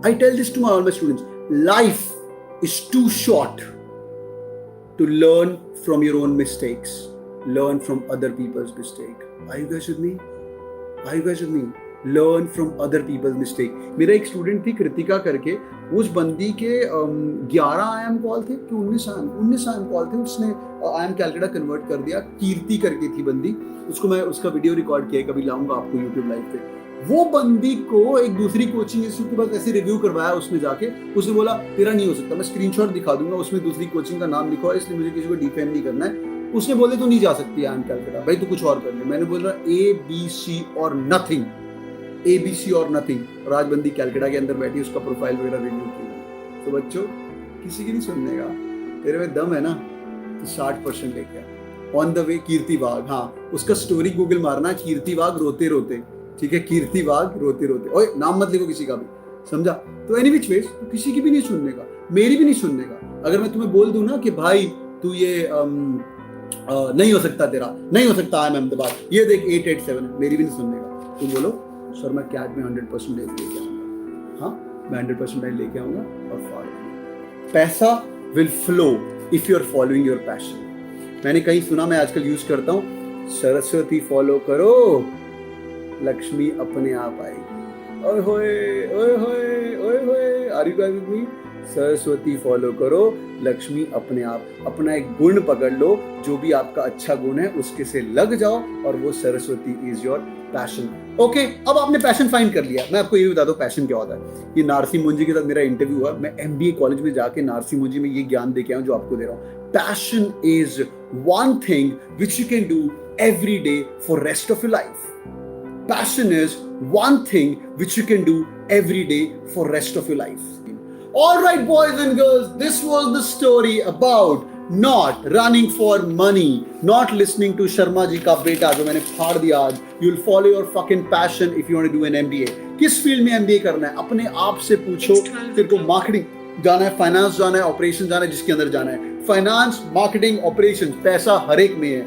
I tell this to all my students. Life is too short to learn from your own mistakes. Learn from other people's mistake. Are you guys with me? Are you guys with me? Learn from other people's mistake. मेरा एक student थी कृतिका करके, उस बंदी के 11 IIM call थे कि 19 IIM call थे, उसने IIM कैलकाटा कन्वर्ट कर दिया। कीर्ति करके थी बंदी, उसको मैं उसका वीडियो रिकॉर्ड किया, कभी लाऊंगा आपको यूट्यूब लाइव पे। वो बंदी को एक दूसरी कोचिंग इंस्टीट्यूट के पास ऐसे रिव्यू करवाया उसने जाके, उसने बोला तेरा नहीं हो सकता, मैं स्क्रीनशॉट दिखा दूंगा, उसमें दूसरी कोचिंग का नाम लिखा है, इसलिए मुझे किसी को डिफेम नहीं करना है। उसने बोले तू नहीं जा सकती IIM कैलकाटा, भाई तू कुछ और कर ले। मैंने बोला ABC और नथिंग, ABC और नथिंग। और आज बंदी कैलकाटा के अंदर बैठी, उसका प्रोफाइल वगैरह रिव्यू किया। तो बच्चों किसी की नहीं सुनने का, तेरे में दम है ना तो 60% लेके आ। ऑन द वे कीर्ति वाघ, हाँ उसका स्टोरी गूगल मारना, कीर्ति वाघ रोते रोते, ठीक है, कीर्ति वाघ रोते रोते। ओए नाम मत लिखो किसी का भी, समझा? तो एनी विच वेज तो किसी की भी नहीं सुनने का, मेरी भी नहीं सुनने का। अगर मैं तुम्हें बोल दूं ना कि भाई तू ये नहीं हो सकता, तेरा नहीं हो सकता IIM अहमदाबाद, ये देख 887, मेरी भी नहीं सुनने का। तुम बोलो सर मैं कैट में 100% लेके आऊंगा, हाँ मैं 100% लेके आऊंगा और फाड़। पैसा will flow if you are following your passion. मैंने कहीं सुना, मैं आजकल यूज करता हूँ, सरस्वती फॉलो करो लक्ष्मी अपने आप आएगी। ओए होए ओए होए ओए होए, are you guys with me? Saraswati follow करो, लक्ष्मी अपने आप। अपना एक गुण पकड़ लो, जो भी आपका अच्छा गुण है उसके से लग जाओ, और वो Saraswati is your passion. Okay, अब आपने पैशन फाइंड कर लिया। मैं आपको ये भी बता दूं पैशन क्या होता है। ये नारसी मुंजी के साथ मेरा इंटरव्यू हुआ, मैं MBA कॉलेज में जाके नारसी मुंजी में ये ज्ञान दे के आया हूं जो आपको दे रहा हूं। Passion is one thing which you can do every day for rest of your life. Passion is one thing which you can do every day for rest of your life. All right, boys and girls, this was the story about not running for money, not listening to Sharma ji ka beta जो मैंने फाड़ दिया आज। You'll follow your fucking passion if you want to do an MBA. किस field में MBA करना है अपने आप से पूछो। तेरे को मार्केटिंग जाना है, फाइनेंस जाना है, ऑपरेशन जाना है, जिसके अंदर जाना है। फाइनेंस, मार्केटिंग, ऑपरेशन, पैसा हर एक में है।